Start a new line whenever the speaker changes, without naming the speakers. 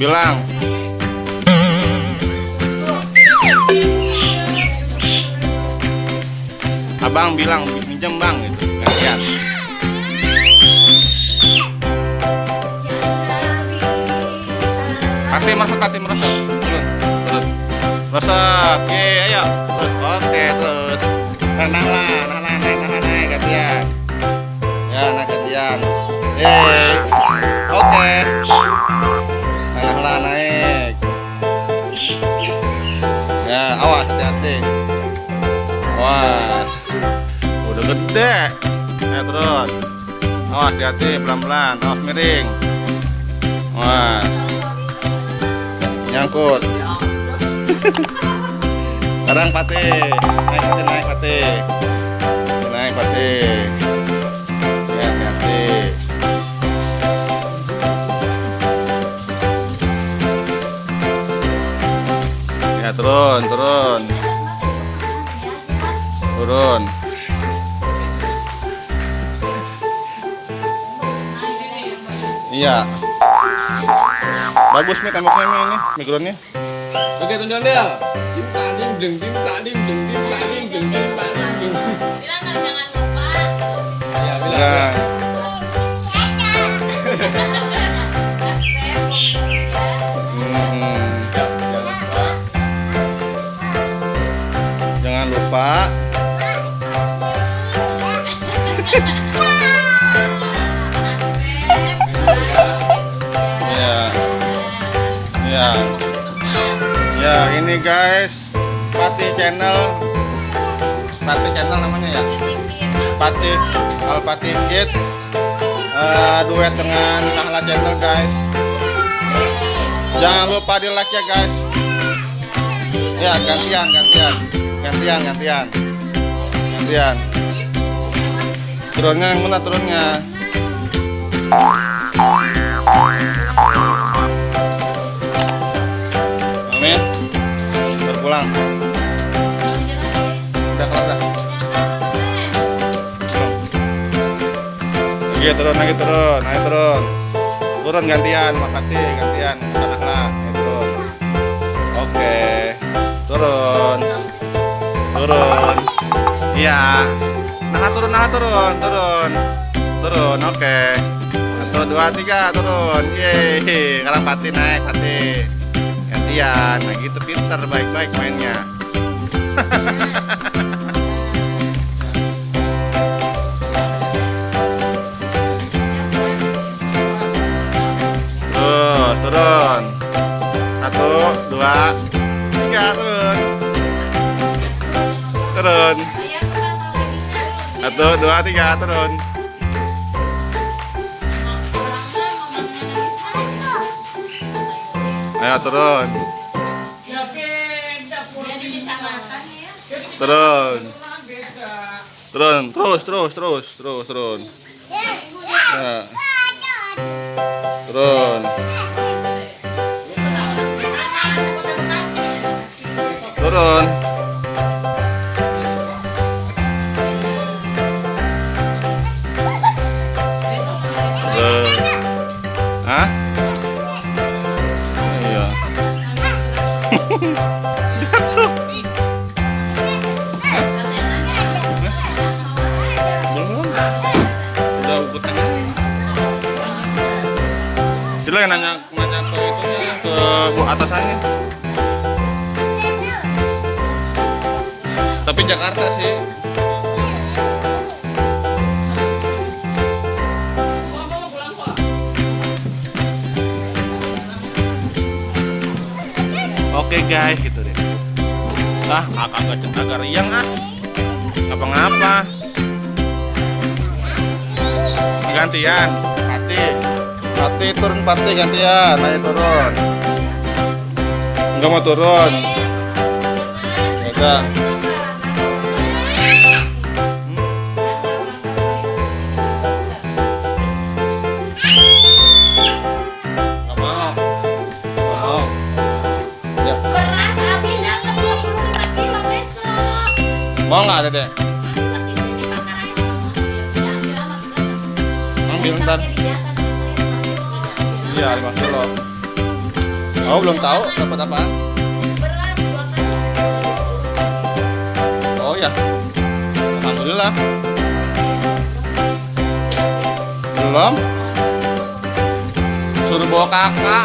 Bilang. Abang bilang minjem bang gitu. Gantian. Pati merosot. Turun. Merosot. Oke, ayo. Terus oke, terus. Naik gantian. Ya, naik gantian. Oke. Naik. Ya, awas hati-hati. Awas. Udah gede. Ya, turun. Awas hati-hati, pelan-pelan. Awas miring. Awas. Nyangkut. Sekarang pati. Naik pati. Ya, hati-hati. Ya, turun. Iya. Bagus nih temboknya ini, mikrofonnya.
Oke, tunjukin dia. Tim tanding.
Bilang dong jangan lupa.
Ya, bilang.
Bilang. Jangan lupa. Ya, ini guys, Pati channel namanya ya. Pati Al-Pati Kids, duet dengan Nahla channel guys. Jangan lupa di like ya guys. Ya, gantian. Turunnya yang mana turunnya? Amin. Berpulang. Udah. Lagi turun. Turun gantian, Mas Pati, gantian. Tanahlah, turun. Oke. Turun. Iya. Turun. Oke. 1, 2, 3, turun. Yeay. Sekarang Pati naik, gantian. Nah gitu, pinter, baik-baik mainnya. Turun. 1, 2, 3, turun. 1, 2, 3, turun. Ayo turun. Terus turun. Ya. Turun. Hah? Iya. Jatuh. Belum. Udah ubut aja. Coba nanya ke itunya, ke bu atasannya. Tapi Jakarta sih. Oke guys, gitu deh. Ah, kakak agak riang ah. Ngapa-ngapa. Gantian, Pati turun Pati gantian, ayo turun. Enggak mau turun. Enggak. Enggak mau. Enggak mau. Ya,
Beras Abi dapat 25 kilo besok.
mau nggak ada deh?
Buat di sini makanan. Ya, ambil sama beras.
Ambil ntar.
Pakai di jatah saya.
Iya, 5 kilo. Oh, belum tahu dapat apa?
Beras 2 kali.
Oh ya. Alhamdulillah. Belum. Suruh bawa kakak.